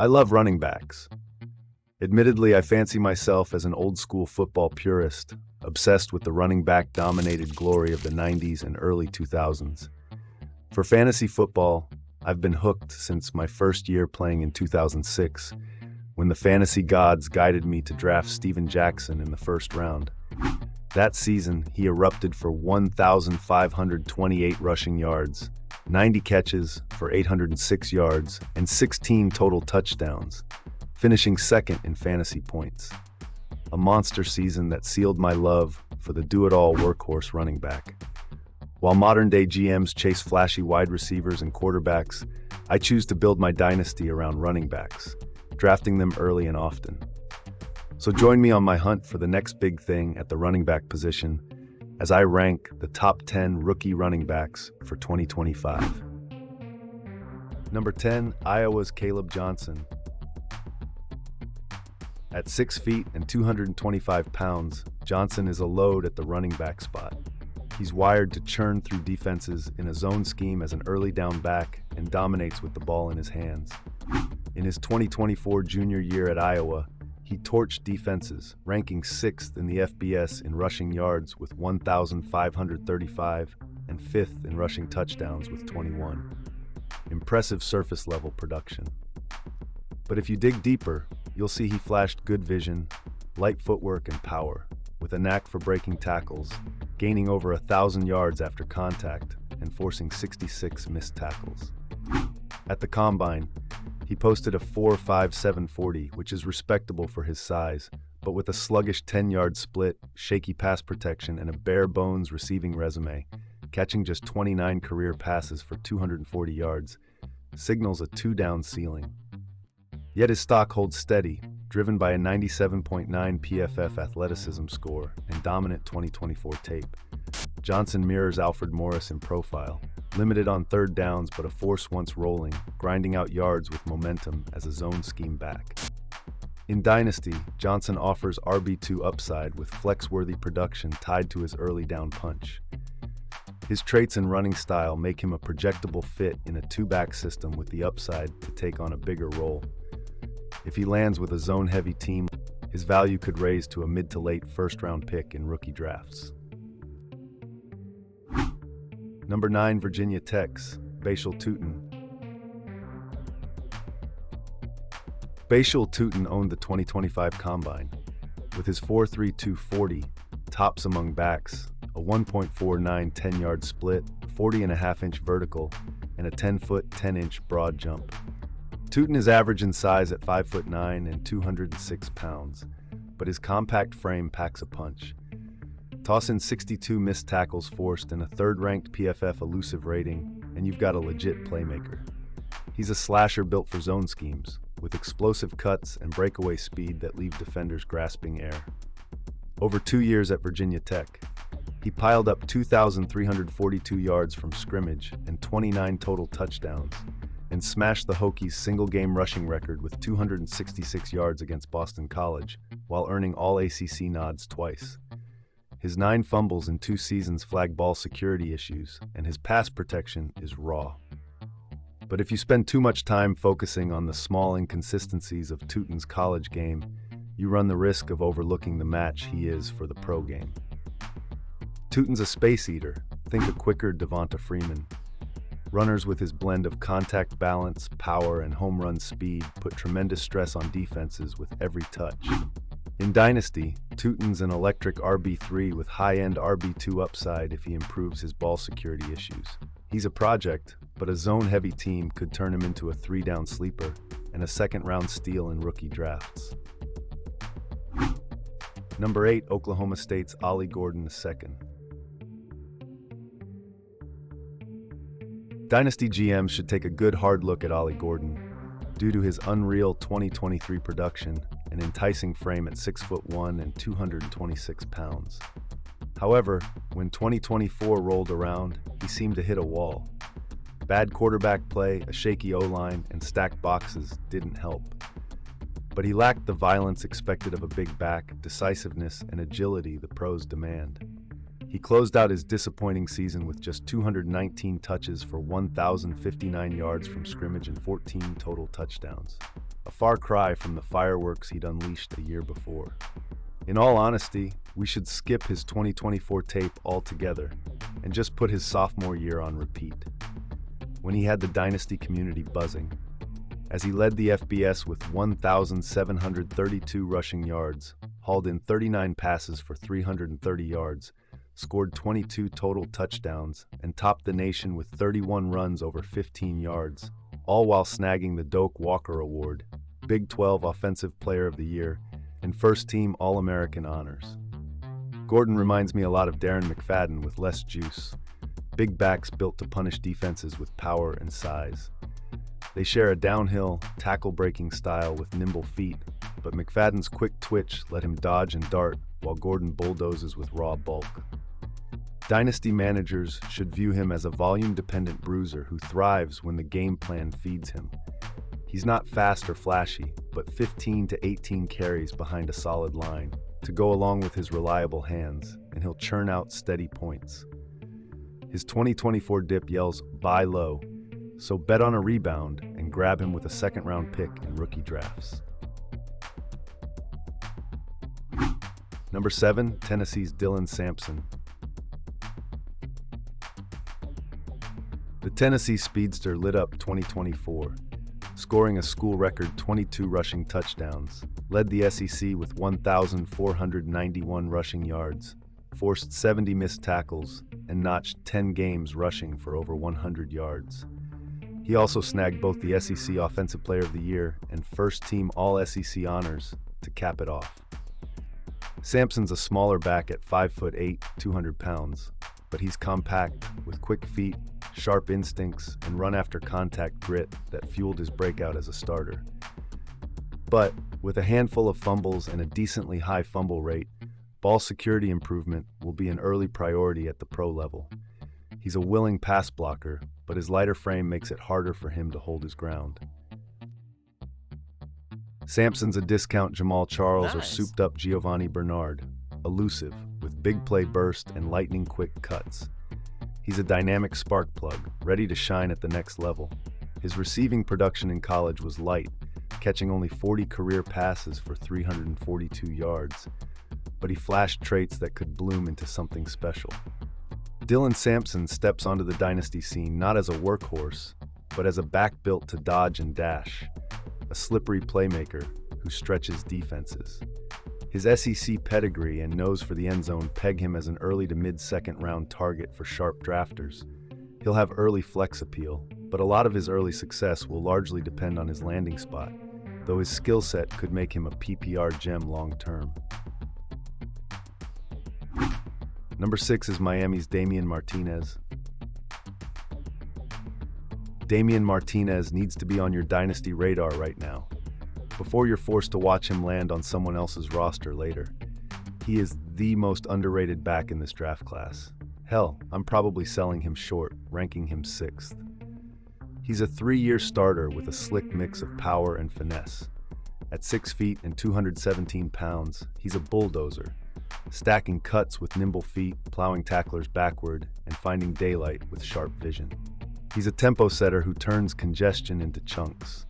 I love running backs. Admittedly, I fancy myself as an old-school football purist, obsessed with the running back-dominated glory of the 90s and early 2000s. For fantasy football, I've been hooked since my first year playing in 2006, when the fantasy gods guided me to draft Steven Jackson in the first round. That season, he erupted for 1,528 rushing yards, 90 catches for 806 yards, and 16 total touchdowns, finishing second in fantasy points. A monster season that sealed my love for the do-it-all workhorse running back. While modern-day GMs chase flashy wide receivers and quarterbacks, I choose to build my dynasty around running backs, drafting them early and often. So join me on my hunt for the next big thing at the running back position as I rank the top 10 rookie running backs for 2025. Number 10, Iowa's Kaleb Johnson. At 6 feet and 225 pounds, Johnson is a load at the running back spot. He's wired to churn through defenses in a zone scheme as an early down back and dominates with the ball in his hands. In his 2024 junior year at Iowa, he torched defenses, ranking 6th in the FBS in rushing yards with 1,535 and 5th in rushing touchdowns with 21. Impressive surface-level production. But if you dig deeper, you'll see he flashed good vision, light footwork, and power, with a knack for breaking tackles, gaining over 1,000 yards after contact, and forcing 66 missed tackles. At the Combine, he posted a 4.57 40, which is respectable for his size, but with a sluggish 10-yard split, shaky pass protection, and a bare-bones receiving resume, catching just 29 career passes for 240 yards, signals a two-down ceiling. Yet his stock holds steady, driven by a 97.9 PFF athleticism score and dominant 2024 tape. Johnson mirrors Alfred Morris in profile, limited on third downs but a force once rolling, grinding out yards with momentum as a zone scheme back. In Dynasty, Johnson offers RB2 upside with flex-worthy production tied to his early down punch. His traits and running style make him a projectable fit in a two-back system with the upside to take on a bigger role. If he lands with a zone-heavy team, his value could raise to a mid to late first-round pick in rookie drafts. Number 9, Virginia Tech's Bhayshul Tuten. Bhayshul Tuten owned the 2025 Combine. With his 4.32 40, tops among backs, a 1.49 10-yard split, 40.5-inch vertical, and a 10-foot 10-inch broad jump. Tuten is average in size at 5'9" and 206 pounds, but his compact frame packs a punch. Toss in 62 missed tackles forced and a third-ranked PFF elusive rating, and you've got a legit playmaker. He's a slasher built for zone schemes, with explosive cuts and breakaway speed that leave defenders grasping air. Over 2 years at Virginia Tech, he piled up 2,342 yards from scrimmage and 29 total touchdowns, and smashed the Hokies' single-game rushing record with 266 yards against Boston College, while earning all ACC nods twice. His 9 fumbles in 2 seasons flag ball security issues, and his pass protection is raw. But if you spend too much time focusing on the small inconsistencies of Tuten's college game, you run the risk of overlooking the match he is for the pro game. Tuten's a space eater. Think a quicker Devonta Freeman. Runners with his blend of contact balance, power, and home run speed put tremendous stress on defenses with every touch. In Dynasty, Tuten's an electric RB3 with high-end RB2 upside if he improves his ball security issues. He's a project, but a zone-heavy team could turn him into a 3-down sleeper and a second-round steal in rookie drafts. Number 8, Oklahoma State's Ollie Gordon II. Dynasty GMs should take a good hard look at Ollie Gordon due to his unreal 2023 production and enticing frame at 6'1" and 226 pounds. However, when 2024 rolled around, he seemed to hit a wall. Bad quarterback play, a shaky O-line, and stacked boxes didn't help. But he lacked the violence expected of a big back, decisiveness, and agility the pros demand. He closed out his disappointing season with just 219 touches for 1,059 yards from scrimmage and 14 total touchdowns. a far cry from the fireworks he'd unleashed a year before. In all honesty, we should skip his 2024 tape altogether and just put his sophomore year on repeat, when he had the Dynasty community buzzing, as he led the FBS with 1,732 rushing yards, hauled in 39 passes for 330 yards, scored 22 total touchdowns, and topped the nation with 31 runs over 15 yards, all while snagging the Doak Walker Award, Big 12 Offensive Player of the Year, and first-team All-American honors. Gordon reminds me a lot of Darren McFadden with less juice. Big backs built to punish defenses with power and size. They share a downhill, tackle-breaking style with nimble feet, but McFadden's quick twitch let him dodge and dart, while Gordon bulldozes with raw bulk. Dynasty managers should view him as a volume-dependent bruiser who thrives when the game plan feeds him. He's not fast or flashy, but 15 to 18 carries behind a solid line to go along with his reliable hands, and he'll churn out steady points. His 2024 dip yells, "Buy low," so bet on a rebound and grab him with a second-round pick in rookie drafts. Number 7, Tennessee's Dylan Sampson. The Tennessee speedster lit up 2024, scoring a school record 22 rushing touchdowns, led the SEC with 1,491 rushing yards, forced 70 missed tackles, and notched 10 games rushing for over 100 yards. He also snagged both the SEC Offensive Player of the Year and first-team All-SEC honors to cap it off. Sampson's a smaller back at 5'8", 200 pounds, but he's compact, with quick feet, sharp instincts, and run-after-contact grit that fueled his breakout as a starter. But, with a handful of fumbles and a decently high fumble rate, ball security improvement will be an early priority at the pro level. He's a willing pass blocker, but his lighter frame makes it harder for him to hold his ground. Sampson's a discount Jamal Charles or souped-up Giovanni Bernard, elusive, with big play burst and lightning-quick cuts. He's a dynamic spark plug, ready to shine at the next level. His receiving production in college was light, catching only 40 career passes for 342 yards, but he flashed traits that could bloom into something special. Dylan Sampson steps onto the Dynasty scene not as a workhorse, but as a back built to dodge and dash, a slippery playmaker who stretches defenses. His SEC pedigree and nose for the end zone peg him as an early to mid-second round target for sharp drafters. He'll have early flex appeal, but a lot of his early success will largely depend on his landing spot, though his skill set could make him a PPR gem long-term. Number 6 is Miami's Damien Martinez. Damien Martinez needs to be on your Dynasty radar right now, before you're forced to watch him land on someone else's roster later. He is the most underrated back in this draft class. Hell, I'm probably selling him short, ranking him 6th. He's a 3-year starter with a slick mix of power and finesse. At 6 feet and 217 pounds, he's a bulldozer, stacking cuts with nimble feet, plowing tacklers backward, and finding daylight with sharp vision. He's a tempo setter who turns congestion into chunks.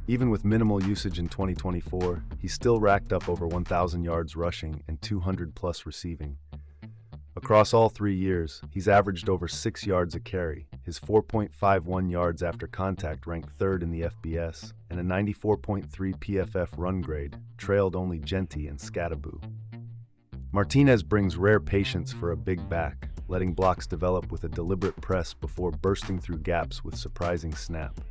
Even with minimal usage in 2024, he still racked up over 1,000 yards rushing and 200-plus receiving. Across all 3 years, he's averaged over 6 yards a carry. His 4.51 yards after contact ranked 3rd in the FBS, and a 94.3 PFF run grade trailed only Jeanty and Skattebo. Martinez brings rare patience for a big back, letting blocks develop with a deliberate press before bursting through gaps with surprising snap.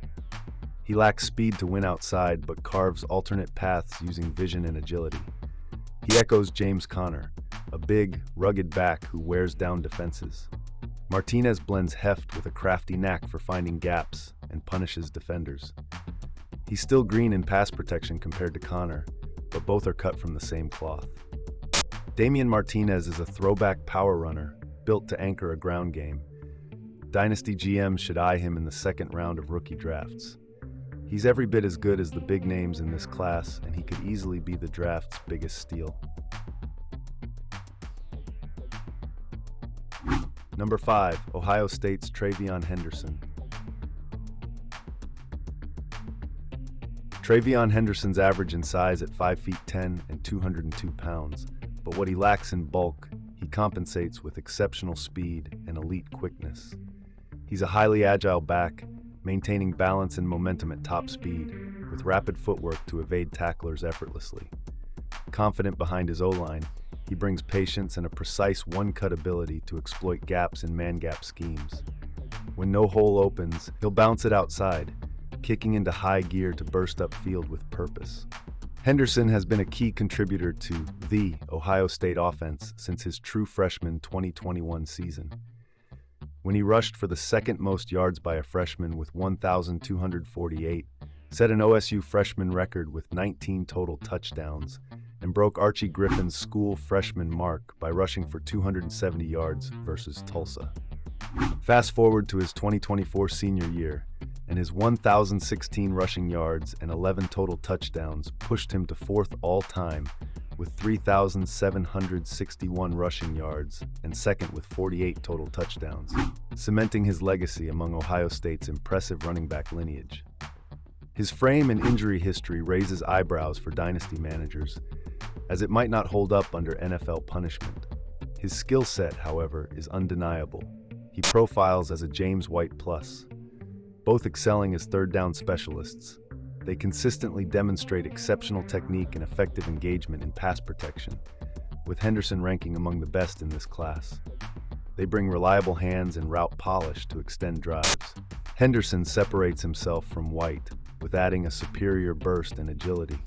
He lacks speed to win outside, but carves alternate paths using vision and agility. He echoes James Conner, a big, rugged back who wears down defenses. Martinez blends heft with a crafty knack for finding gaps and punishes defenders. He's still green in pass protection compared to Conner, but both are cut from the same cloth. Damien Martinez is a throwback power runner, built to anchor a ground game. Dynasty GMs should eye him in the second round of rookie drafts. He's every bit as good as the big names in this class, and he could easily be the draft's biggest steal. Number 5, Ohio State's TreVeyon Henderson. TreVeyon Henderson's average in size at 5 feet 10 and 202 pounds, but what he lacks in bulk, he compensates with exceptional speed and elite quickness. He's a highly agile back, maintaining balance and momentum at top speed, with rapid footwork to evade tacklers effortlessly. Confident behind his O-line, he brings patience and a precise one-cut ability to exploit gaps in man-gap schemes. When no hole opens, he'll bounce it outside, kicking into high gear to burst upfield with purpose. Henderson has been a key contributor to the Ohio State offense since his true freshman 2021 season. When he rushed for the second most yards by a freshman with 1,248, set an OSU freshman record with 19 total touchdowns, and broke Archie Griffin's school freshman mark by rushing for 270 yards versus Tulsa. Fast forward to his 2024 senior year, and his 1,016 rushing yards and 11 total touchdowns pushed him to fourth all-time with 3,761 rushing yards and second with 48 total touchdowns, cementing his legacy among Ohio State's impressive running back lineage. His frame and injury history raises eyebrows for dynasty managers, as it might not hold up under NFL punishment. His skill set, however, is undeniable. He profiles as a James White plus, both excelling as third down specialists. They consistently demonstrate exceptional technique and effective engagement in pass protection, with Henderson ranking among the best in this class. They bring reliable hands and route polish to extend drives. Henderson separates himself from White, with adding a superior burst and agility.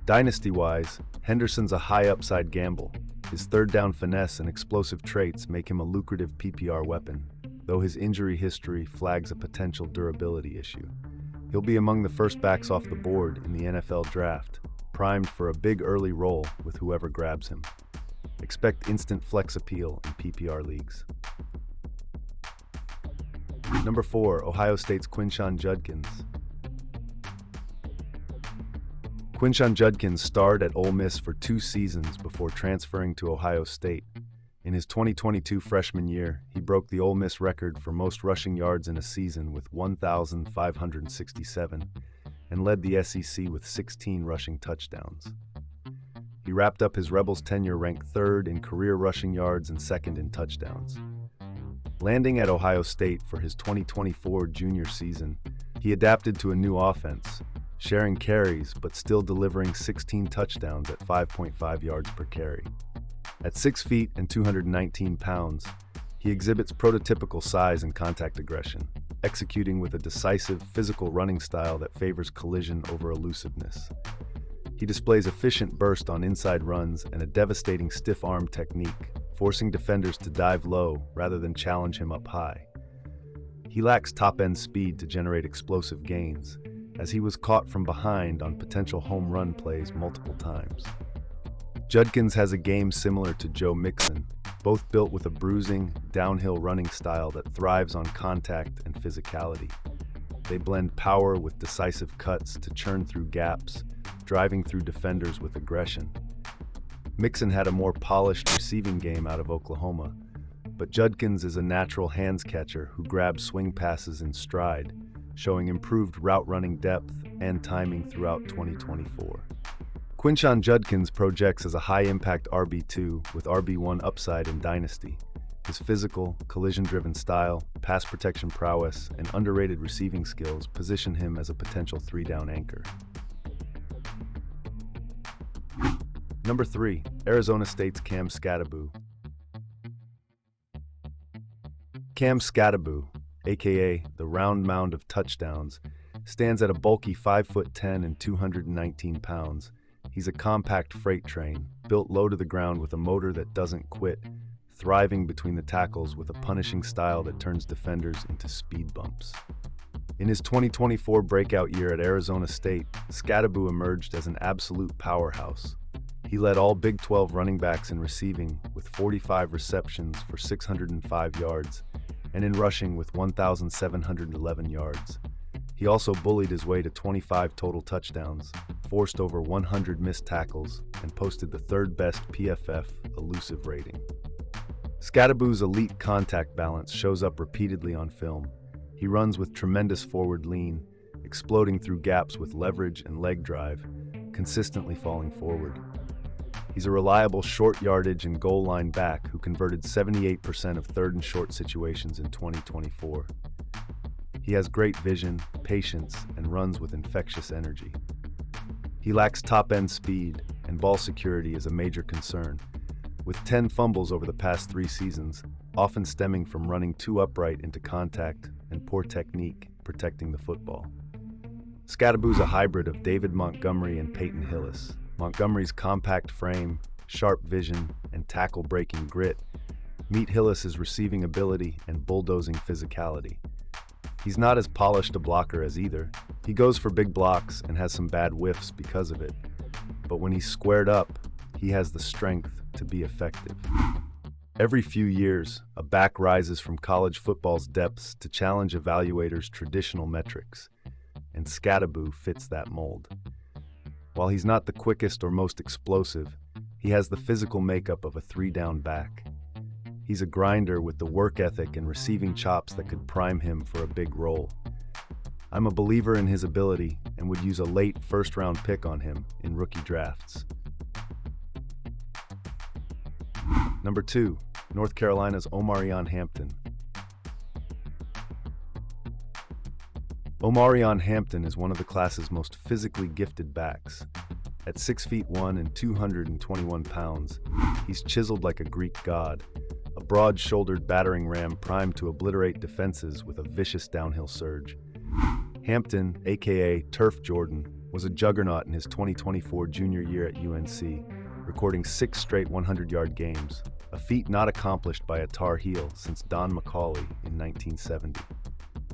Dynasty-wise, Henderson's a high upside gamble. His third down finesse and explosive traits make him a lucrative PPR weapon, though his injury history flags a potential durability issue. He'll be among the first backs off the board in the NFL draft, primed for a big early role with whoever grabs him. Expect instant flex appeal in PPR leagues. Number 4, Ohio State's Quinshon Judkins. Quinshon Judkins starred at Ole Miss for 2 seasons before transferring to Ohio State. In his 2022 freshman year, he broke the Ole Miss record for most rushing yards in a season with 1,567 and led the SEC with 16 rushing touchdowns. He wrapped up his Rebels tenure ranked 3rd in career rushing yards and 2nd in touchdowns. Landing at Ohio State for his 2024 junior season, he adapted to a new offense, sharing carries but still delivering 16 touchdowns at 5.5 yards per carry. At 6 feet and 219 pounds, he exhibits prototypical size and contact aggression, executing with a decisive, physical running style that favors collision over elusiveness. He displays efficient burst on inside runs and a devastating stiff arm technique, forcing defenders to dive low rather than challenge him up high. He lacks top-end speed to generate explosive gains, as he was caught from behind on potential home run plays multiple times. Judkins has a game similar to Joe Mixon, both built with a bruising, downhill running style that thrives on contact and physicality. They blend power with decisive cuts to churn through gaps, driving through defenders with aggression. Mixon had a more polished receiving game out of Oklahoma, but Judkins is a natural hands catcher who grabs swing passes in stride, showing improved route running depth and timing throughout 2024. Quinshon Judkins projects as a high-impact RB2 with RB1 upside in Dynasty. His physical, collision-driven style, pass protection prowess, and underrated receiving skills position him as a potential 3-down anchor. Number 3, Arizona State's Cam Skattebo. Cam Skattebo, aka the round mound of touchdowns, stands at a bulky 5'10" and 219 pounds. He's a compact freight train, built low to the ground with a motor that doesn't quit, thriving between the tackles with a punishing style that turns defenders into speed bumps. In his 2024 breakout year at Arizona State, Skattebo emerged as an absolute powerhouse. He led all Big 12 running backs in receiving with 45 receptions for 605 yards, and in rushing with 1,711 yards. He also bullied his way to 25 total touchdowns, forced over 100 missed tackles, and posted the 3rd best PFF elusive rating. Skattebo's elite contact balance shows up repeatedly on film. He runs with tremendous forward lean, exploding through gaps with leverage and leg drive, consistently falling forward. He's a reliable short yardage and goal line back who converted 78% of third and short situations in 2024. He has great vision, patience, and runs with infectious energy. He lacks top-end speed, and ball security is a major concern, with 10 fumbles over the past 3 seasons, often stemming from running too upright into contact and poor technique protecting the football. Skattebo's a hybrid of David Montgomery and Peyton Hillis. Montgomery's compact frame, sharp vision, and tackle-breaking grit meet Hillis's receiving ability and bulldozing physicality. He's not as polished a blocker as either. He goes for big blocks and has some bad whiffs because of it. But when he's squared up, he has the strength to be effective. Every few years, a back rises from college football's depths to challenge evaluators' traditional metrics, and Skattebo fits that mold. While he's not the quickest or most explosive, he has the physical makeup of a 3-down back. He's a grinder with the work ethic and receiving chops that could prime him for a big role. I'm a believer in his ability and would use a late first-round pick on him in rookie drafts. Number 2, North Carolina's Omarion Hampton. Omarion Hampton is one of the class's most physically gifted backs. At 6'1" and 221 pounds, he's chiseled like a Greek god, a broad-shouldered battering ram primed to obliterate defenses with a vicious downhill surge. Hampton, aka Turf Jordan, was a juggernaut in his 2024 junior year at UNC, recording 6 straight 100-yard games, a feat not accomplished by a Tar Heel since Don McCauley in 1970.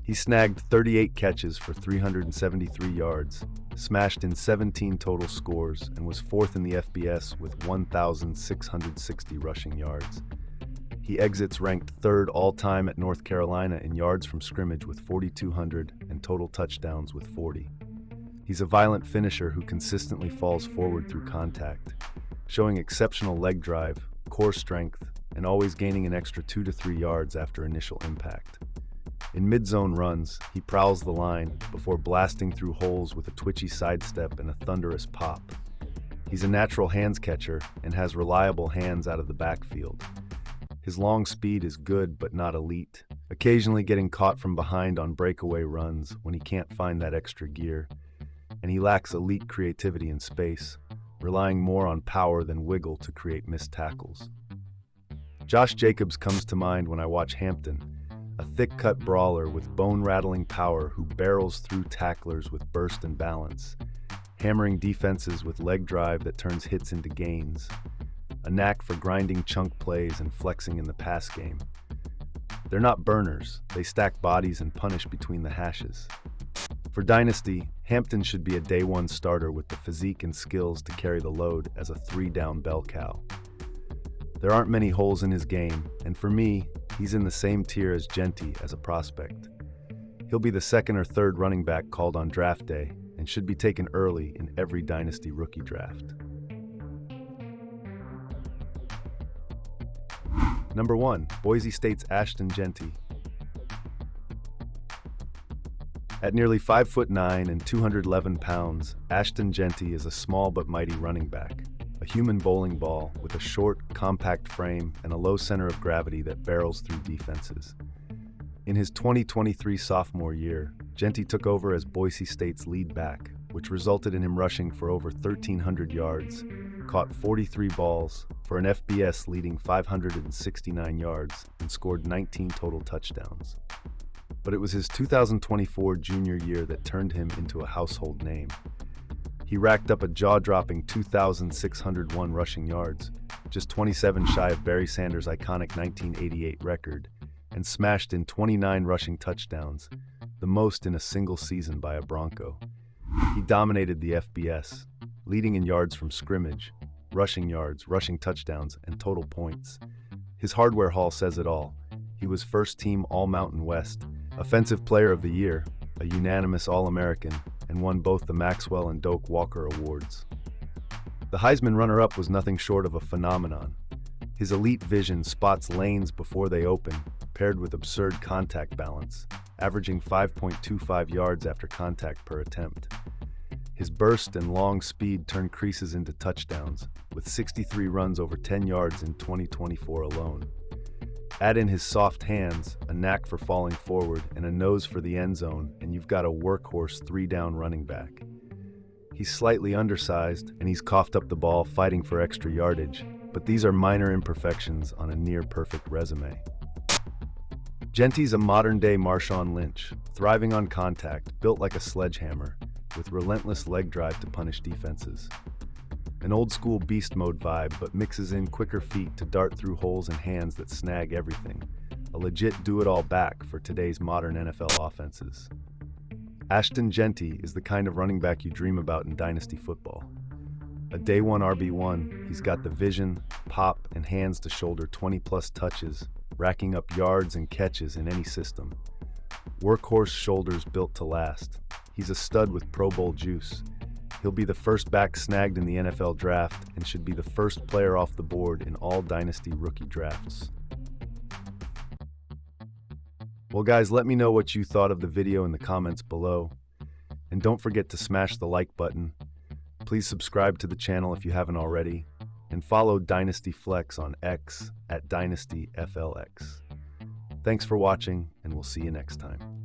He snagged 38 catches for 373 yards, smashed in 17 total scores, and was 4th in the FBS with 1,660 rushing yards. He exits ranked 3rd all-time at North Carolina in yards from scrimmage with 4,200 and total touchdowns with 40. He's a violent finisher who consistently falls forward through contact, showing exceptional leg drive, core strength, and always gaining an extra 2 to 3 yards after initial impact. In mid-zone runs, he prowls the line before blasting through holes with a twitchy sidestep and a thunderous pop. He's a natural hands catcher and has reliable hands out of the backfield. His long speed is good but not elite, occasionally getting caught from behind on breakaway runs when he can't find that extra gear, and he lacks elite creativity in space, relying more on power than wiggle to create missed tackles. Josh Jacobs comes to mind when I watch Hampton, a thick-cut brawler with bone-rattling power who barrels through tacklers with burst and balance, hammering defenses with leg drive that turns hits into gains, a knack for grinding chunk plays and flexing in the pass game. They're not burners, they stack bodies and punish between the hashes. For Dynasty, Hampton should be a day-one starter with the physique and skills to carry the load as a 3-down bell cow. There aren't many holes in his game, and for me, he's in the same tier as Jeanty as a prospect. He'll be the 2nd or 3rd running back called on draft day and should be taken early in every Dynasty rookie draft. Number 1, Boise State's Ashton Jeanty. At nearly 5'9" and 211 pounds, Ashton Jeanty is a small but mighty running back, a human bowling ball with a short, compact frame and a low center of gravity that barrels through defenses. In his 2023 sophomore year, Jeanty took over as Boise State's lead back, which resulted in him rushing for over 1,300 yards, caught 43 balls for an FBS leading 569 yards, and scored 19 total touchdowns. But it was his 2024 junior year that turned him into a household name. He racked up a jaw-dropping 2,601 rushing yards, just 27 shy of Barry Sanders' iconic 1988 record, and smashed in 29 rushing touchdowns, the most in a single season by a Bronco. He dominated the FBS, leading in yards from scrimmage, rushing yards, rushing touchdowns, and total points. His hardware haul says it all. He was first-team All-Mountain West, Offensive Player of the Year, a unanimous All-American, and won both the Maxwell and Doak Walker Awards. The Heisman runner-up was nothing short of a phenomenon. His elite vision spots lanes before they open, paired with absurd contact balance, averaging 5.25 yards after contact per attempt. His burst and long speed turn creases into touchdowns, with 63 runs over 10 yards in 2024 alone. Add in his soft hands, a knack for falling forward, and a nose for the end zone, and you've got a workhorse three-down running back. He's slightly undersized, and he's coughed up the ball fighting for extra yardage, but these are minor imperfections on a near-perfect resume. Jeanty's a modern-day Marshawn Lynch, thriving on contact, built like a sledgehammer, with relentless leg drive to punish defenses. An old-school beast mode vibe, but mixes in quicker feet to dart through holes and hands that snag everything. A legit do-it-all back for today's modern NFL offenses. Ashton Jeanty is the kind of running back you dream about in Dynasty football. A day one RB1, he's got the vision, pop, and hands to shoulder 20-plus touches, racking up yards and catches in any system. Workhorse shoulders built to last. He's a stud with Pro Bowl juice. He'll be the first back snagged in the NFL draft and should be the first player off the board in all Dynasty rookie drafts. Well guys, let me know what you thought of the video in the comments below. And don't forget to smash the like button. Please subscribe to the channel if you haven't already. And follow Dynasty Flex on X at DynastyFLX. Thanks for watching, and we'll see you next time.